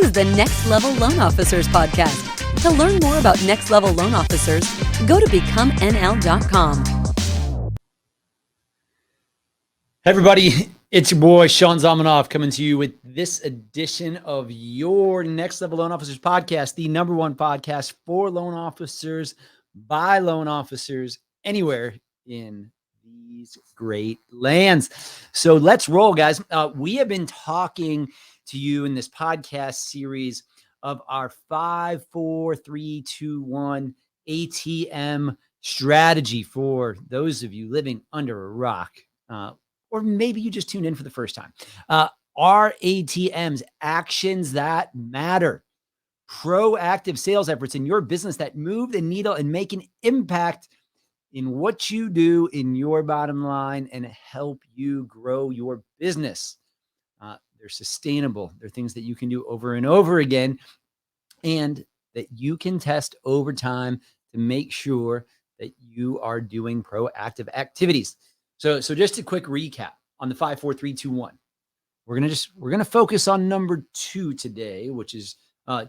is the Next Level Loan Officers podcast. To learn more about Next Level Loan Officers, go to becomenl.com. Hey everybody, it's your boy Sean Zalmanoff coming to you with this edition of your Next Level Loan Officers podcast, the number one podcast for loan officers by loan officers anywhere in these great lands. So let's roll, guys. We have been talking to you in this podcast series of our 5, 4, 3, 2, 1 ATM strategy for those of you living under a rock. Or maybe you just tuned in for the first time. Our ATMs, actions that matter, proactive sales efforts in your business that move the needle and make an impact in what you do in your bottom line and help you grow your business. They're sustainable. They're things that you can do over and over again and that you can test over time to make sure that you are doing proactive activities. So just a quick recap on the 5, 4, 3, 2, 1. We're gonna focus on number 2 today, which is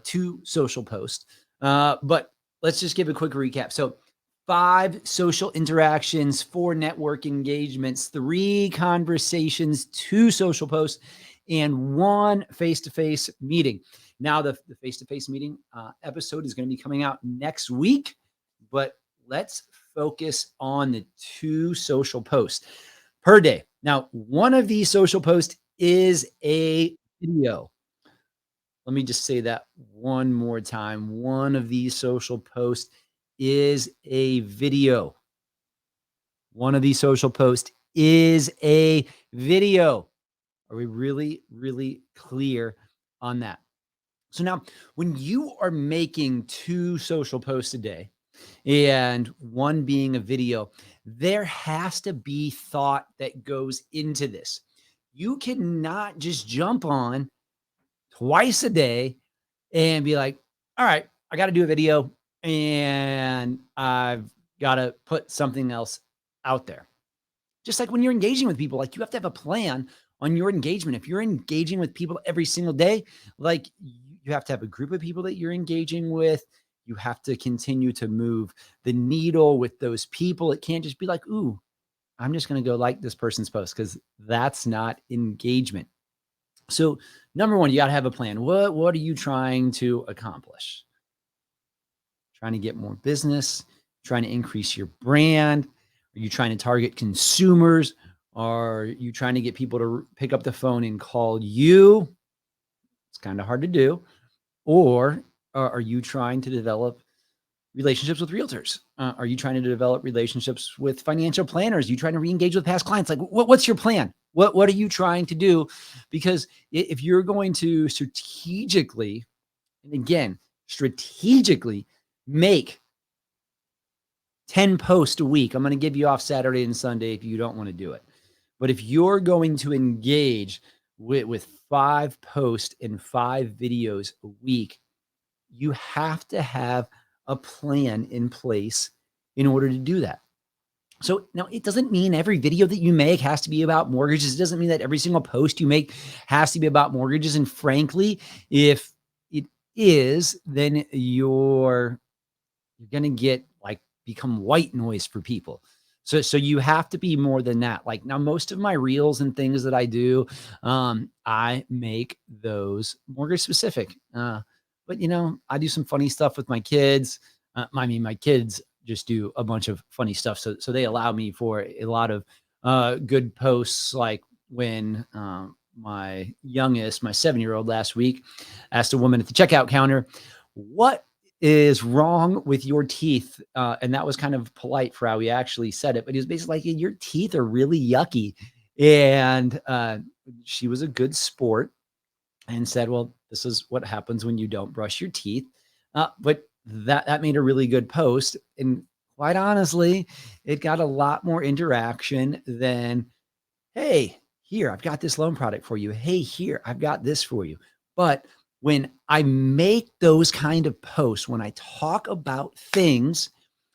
2 social posts. But let's just give a quick recap. So 5 social interactions, 4 network engagements, 3 conversations, 2 social posts, and 1 face-to-face meeting. Now the face-to-face meeting episode is going to be coming out next week, but let's focus on the 2 social posts per day. Now, one of these social posts is a video. Let me just say that one more time. One of these social posts is a video. One of these social posts is a video. Are we really, really clear on that? So now when you are making 2 social posts a day and one being a video, there has to be thought that goes into this. You cannot just jump on twice a day and be like, all right, I got to do a video and I've got to put something else out there. Just like when you're engaging with people, like you have to have a plan on your engagement. If you're engaging with people every single day, like you have to have a group of people that you're engaging with. You have to continue to move the needle with those people. It can't just be like, ooh, I'm just going to go like this person's post, because that's not engagement. So number 1, you got to have a plan. What are you trying to accomplish? Trying to get more business, trying to increase your brand. Are you trying to target consumers? Are you trying to get people to pick up the phone and call you? It's kind of hard to do. Or are you trying to develop relationships with realtors? Are you trying to develop relationships with financial planners? Are you trying to re-engage with past clients? Like, what's your plan? What are you trying to do? Because if you're going to strategically, and again, strategically make 10 posts a week, I'm going to give you off Saturday and Sunday if you don't want to do it. But if you're going to engage with 5 posts and 5 videos a week, you have to have a plan in place in order to do that. So now it doesn't mean every video that you make has to be about mortgages. It doesn't mean that every single post you make has to be about mortgages. And frankly, if it is, then you're going to get become white noise for people. So you have to be more than that. Like now, most of my reels and things that I do, I make those mortgage specific. But I do some funny stuff with my kids. My kids just do a bunch of funny stuff. So they allow me for a lot of good posts. Like when my youngest, my 7-year-old last week, asked a woman at the checkout counter, what is wrong with your teeth? And that was kind of polite for how he actually said it. But he was basically like, your teeth are really yucky. And she was a good sport and said, well, this is what happens when you don't brush your teeth. But that made a really good post. And quite honestly, it got a lot more interaction than, hey, here, I've got this loan product for you. Hey, here, I've got this for you. But when I make those kind of posts, when I talk about things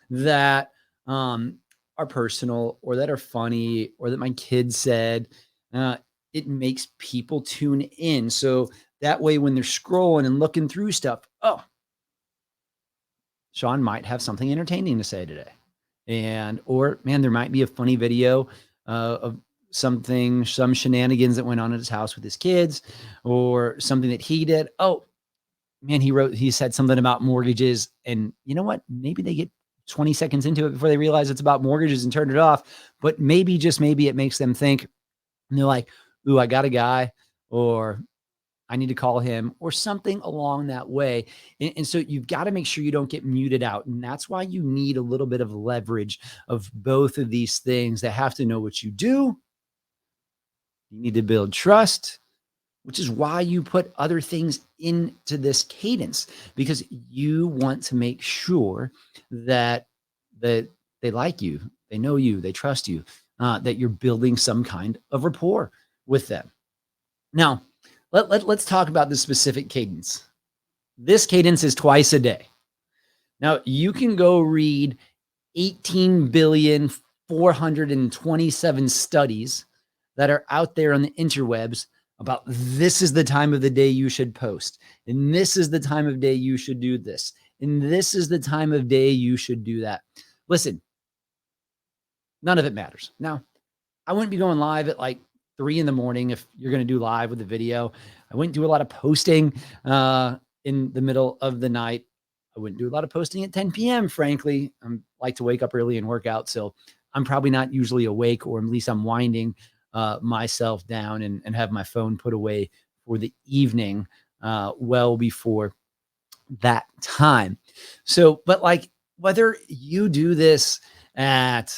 that are personal or that are funny or that my kids said, it makes people tune in. So That way, when they're scrolling and looking through stuff, oh, Sean might have something entertaining to say today. Or man, there might be a funny video of some shenanigans that went on at his house with his kids, or something that he did. Oh, man, he said something about mortgages, and you know what? Maybe they get 20 seconds into it before they realize it's about mortgages and turn it off. But maybe, just maybe, it makes them think, and they're like, ooh, I got a guy, or I need to call him, or something along that way. And so you've got to make sure you don't get muted out. And that's why you need a little bit of leverage of both of these things. That have to know what you do. You need to build trust, which is why you put other things into this cadence, because you want to make sure that they like you, they know you, they trust you, that you're building some kind of rapport with them. Now, let's talk about the specific cadence. This cadence is twice a day. Now, you can go read 18,427 studies that are out there on the interwebs about this is the time of the day you should post, and this is the time of day you should do this, and this is the time of day you should do that. Listen, none of it matters. Now, I wouldn't be going live at like 3 a.m. if you're going to do live with the video. I wouldn't do a lot of posting in the middle of the night. I wouldn't do a lot of posting at 10 p.m. Frankly, I like to wake up early and work out. So I'm probably not usually awake, or at least I'm winding myself down and have my phone put away for the evening well before that time. So, but like, whether you do this at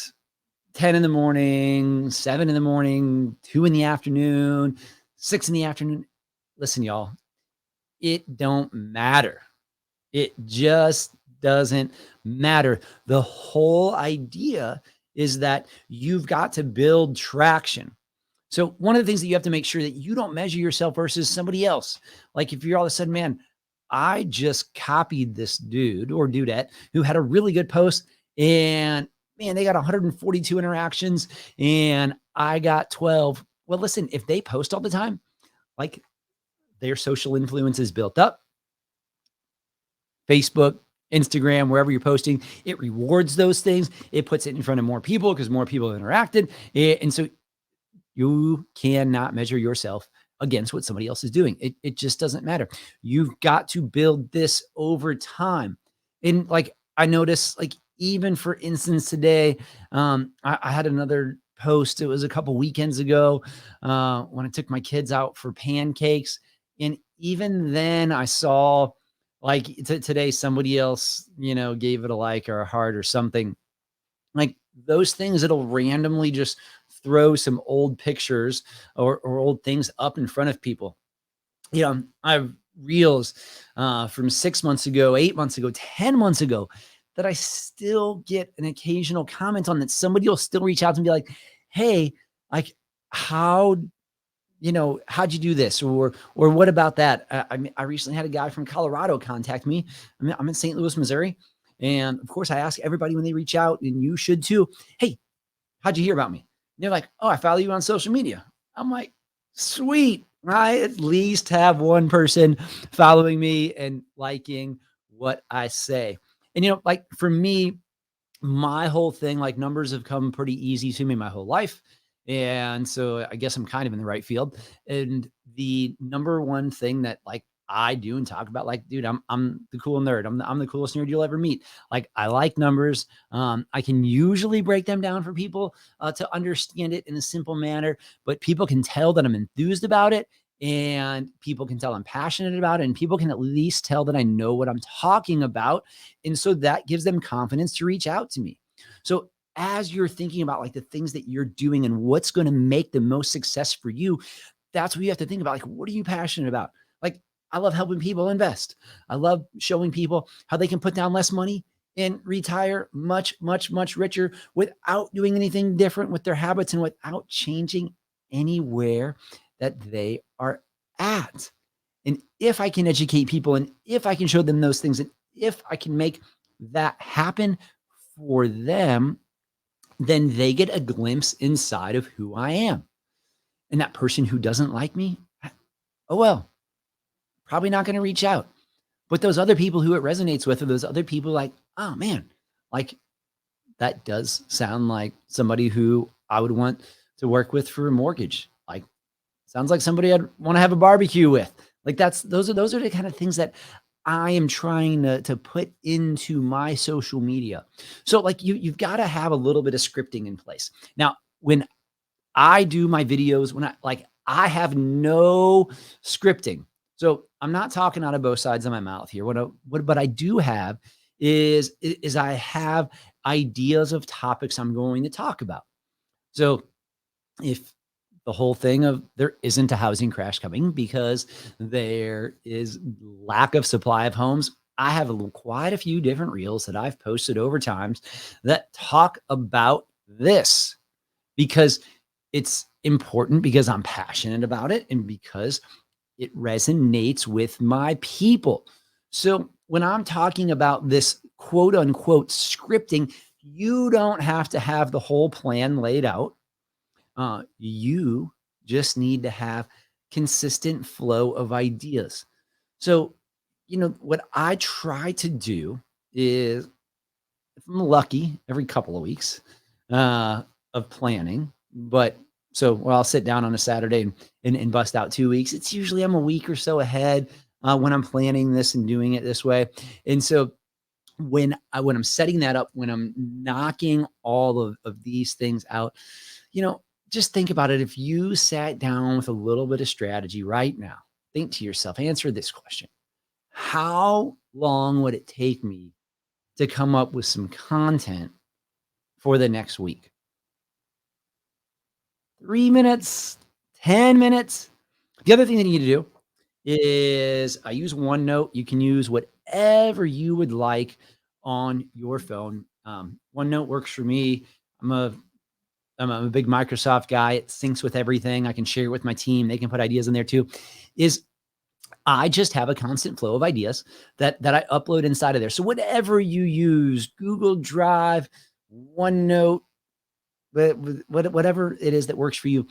10 in the morning, 7 in the morning, 2 in the afternoon, 6 in the afternoon, listen, y'all, it don't matter. It just doesn't matter. The whole idea is that you've got to build traction. So one of the things that you have to make sure that you don't measure yourself versus somebody else. Like if you're all of a sudden, man, I just copied this dude or dudette who had a really good post, and man, they got 142 interactions and I got 12. Well, listen, if they post all the time, like their social influence is built up. Facebook, Instagram, wherever you're posting, it rewards those things. It puts it in front of more people because more people have interacted. And so you cannot measure yourself against what somebody else is doing. It just doesn't matter. You've got to build this over time. And like I noticed, like even for instance today, I had another post. It was a couple weekends ago when I took my kids out for pancakes. And even then I saw like today somebody else, gave it a like or a heart or something. Like those things, it'll randomly just throw some old pictures or old things up in front of people. I have reels from 6 months ago, 8 months ago, 10 months ago that I still get an occasional comment on, that somebody will still reach out and be like, hey, like how'd you do this? Or what about that? I recently had a guy from Colorado contact me. I'm in St. Louis, Missouri. And of course I ask everybody when they reach out, and you should too, hey, how'd you hear about me? And they're like, oh, I follow you on social media. I'm like, sweet. I at least have one person following me and liking what I say. And, like for me, my whole thing, like numbers have come pretty easy to me my whole life. And so I guess I'm kind of in the right field. And the number one thing that like I do and talk about, like, dude, I'm the cool nerd. I'm the coolest nerd you'll ever meet. Like I like numbers. I can usually break them down for people to understand it in a simple manner, but people can tell that I'm enthused about it, and people can tell I'm passionate about it, and people can at least tell that I know what I'm talking about. And so that gives them confidence to reach out to me. So as you're thinking about like the things that you're doing and what's going to make the most success for you, that's what you have to think about. Like, what are you passionate about? Like, I love helping people invest. I love showing people how they can put down less money and retire much, much, much richer without doing anything different with their habits and without changing anywhere that they are at. And if I can educate people, and if I can show them those things, and if I can make that happen for them, then they get a glimpse inside of who I am. And that person who doesn't like me, oh well, probably not going to reach out. But those other people who it resonates with are those other people like, oh man, like that does sound like somebody who I would want to work with for a mortgage. Like, sounds like somebody I'd want to have a barbecue with. Like those are the kind of things that I am trying to put into my social media. So like you've got to have a little bit of scripting in place. Now, when I do my videos, I have no scripting. So I'm not talking out of both sides of my mouth here. But I do have is I have ideas of topics I'm going to talk about. So if the whole thing of there isn't a housing crash coming because there is lack of supply of homes, I have quite a few different reels that I've posted over times that talk about this because it's important, because I'm passionate about it and because it resonates with my people. So when I'm talking about this quote unquote scripting, you don't have to have the whole plan laid out. You just need to have consistent flow of ideas. So, what I try to do is, if I'm lucky, every couple of weeks of planning. But I'll sit down on a Saturday and bust out 2 weeks. It's usually I'm a week or so ahead when I'm planning this and doing it this way. And so when I'm setting that up, when I'm knocking all of these things out, just think about it. If you sat down with a little bit of strategy right now, think to yourself, answer this question. How long would it take me to come up with some content for the next week? 3 minutes, 10 minutes. The other thing that you need to do is I use OneNote. You can use whatever you would like on your phone. OneNote works for me. I'm a big Microsoft guy. It syncs with everything. I can share it with my team. They can put ideas in there too. I just have a constant flow of ideas that I upload inside of there. So whatever you use, Google Drive, OneNote, whatever it is that works for you,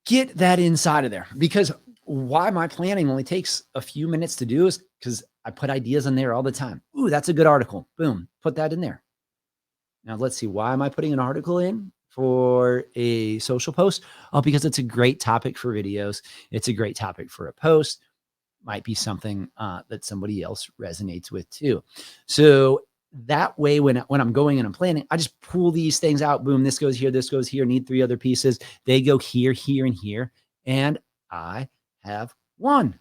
get that inside of there. Because why my planning only takes a few minutes to do is because I put ideas in there all the time. Ooh, that's a good article. Boom, put that in there. Now let's see. Why am I putting an article in for a social post? Oh, because it's a great topic for videos. It's a great topic for a post. Might be something that somebody else resonates with too. So that way, when I'm going and I'm planning, I just pull these things out. Boom, this goes here, this goes here. Need 3 other pieces. They go here, here, and here. And I have one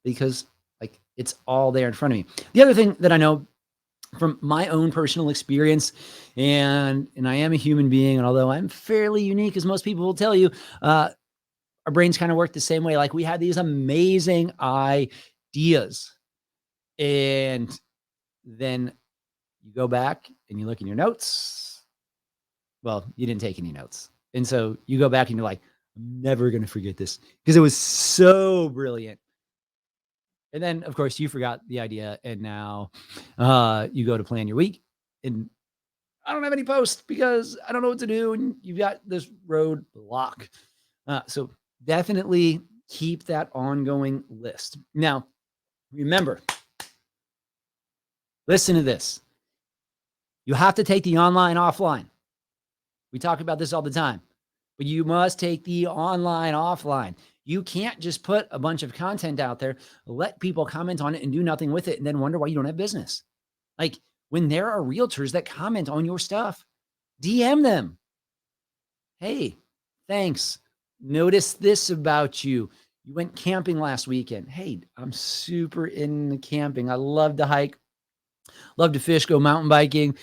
because like it's all there in front of me. The other thing that I know from my own personal experience, and I am a human being, and although I'm fairly unique, as most people will tell you, our brains kind of work the same way. Like we have these amazing ideas, and then you go back and you look in your notes. Well, you didn't take any notes. And so you go back and you're like, I'm never going to forget this because it was so brilliant. And then, of course, you forgot the idea. And now you go to plan your week. And I don't have any posts because I don't know what to do. And you've got this road block. So definitely keep that ongoing list. Now, remember, listen to this. You have to take the online offline. We talk about this all the time, but you must take the online offline. You can't just put a bunch of content out there, let people comment on it and do nothing with it, and then wonder why you don't have business. Like when there are realtors that comment on your stuff, DM them. Hey, thanks. Notice this about you. You went camping last weekend. Hey, I'm super into camping. I love to hike, love to fish, go mountain biking,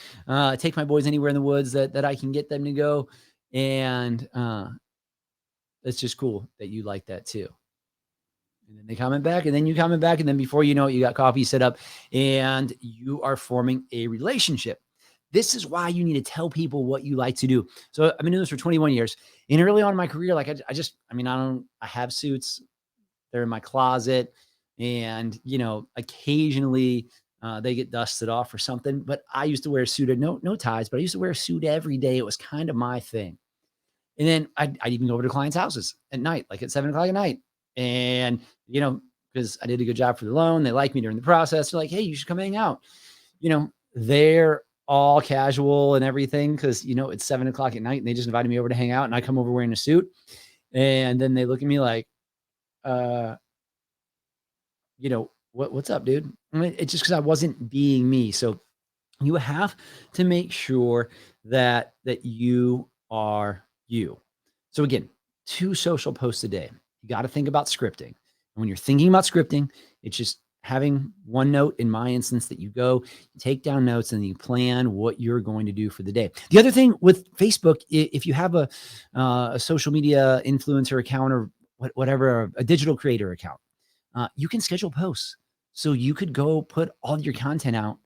take my boys anywhere in the woods that I can get them to go. And it's just cool that you like that too. And then they comment back, and then you comment back, and then before you know it, you got coffee set up and you are forming a relationship. This is why you need to tell people what you like to do. So I've been doing this for 21 years. And early on in my career, like I have suits. They're in my closet, and occasionally they get dusted off or something. But I used to wear a suit, no ties, but I used to wear a suit every day. It was kind of my thing. And then I'd even go over to clients' houses at night, like at 7 o'clock at night, and because I did a good job for the loan. They like me during the process. They're like, hey, you should come hang out. They're all casual and everything because, it's 7:00 at night and they just invited me over to hang out and I come over wearing a suit. And then they look at me like, what's up, dude? It's just because I wasn't being me. So you have to make sure that you are you. So again, 2 social posts a day. You got to think about scripting. And when you're thinking about scripting, it's just having one note in my instance that you go take down notes and you plan what you're going to do for the day. The other thing with Facebook, if you have a social media influencer account or whatever, a digital creator account, you can schedule posts. So you could go put all your content out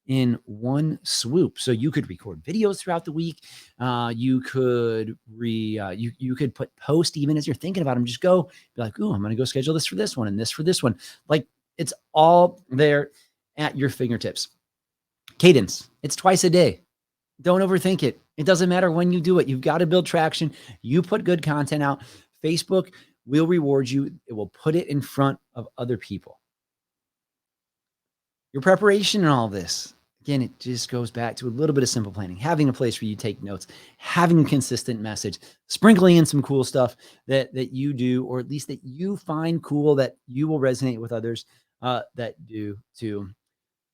in one swoop. So you could record videos throughout the week. You could you could put post even as you're thinking about them. Just go be like, "Ooh, I'm going to go schedule this for this one and this for this one." Like it's all there at your fingertips. Cadence, it's twice a day. Don't overthink it. It doesn't matter when you do it. You've got to build traction. You put good content out. Facebook will reward you. It will put it in front of other people. Your preparation and all this, again, it just goes back to a little bit of simple planning, having a place where you take notes, having a consistent message, sprinkling in some cool stuff that you do, or at least that you find cool that you will resonate with others that do too.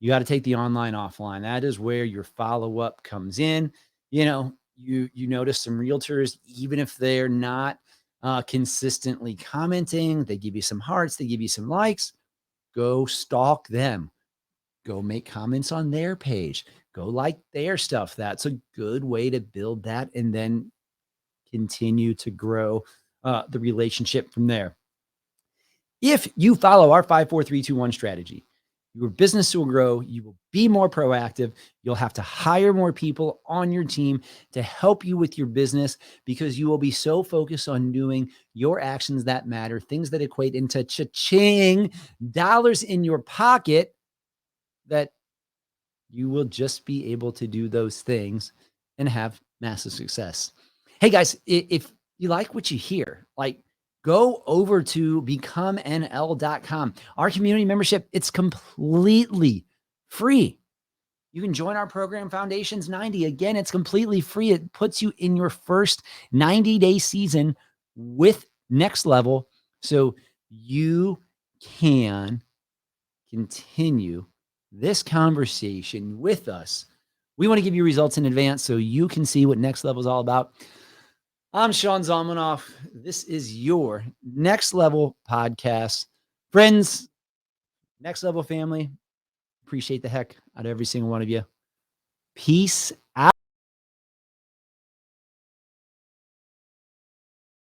You got to take the online offline. That is where your follow-up comes in. You notice some realtors, even if they're not consistently commenting, they give you some hearts, they give you some likes, go stalk them. Go make comments on their page. Go like their stuff. That's a good way to build that and then continue to grow the relationship from there. If you follow our 5, 4, 3, 2, 1 strategy, your business will grow. You will be more proactive. You'll have to hire more people on your team to help you with your business because you will be so focused on doing your actions that matter, things that equate into cha-ching, dollars in your pocket, that you will just be able to do those things and have massive success. Hey guys, if you like what you hear, go over to becomenl.com. Our community membership, it's completely free. You can join our program, Foundations 90. Again, it's completely free. It puts you in your first 90-day season with Next Level so you can continue this conversation with us. We want to give you results in advance so you can see what Next Level is all about. I'm Sean Zalmanoff. This is your Next Level podcast. Friends, Next Level family, appreciate the heck out of every single one of you. Peace out.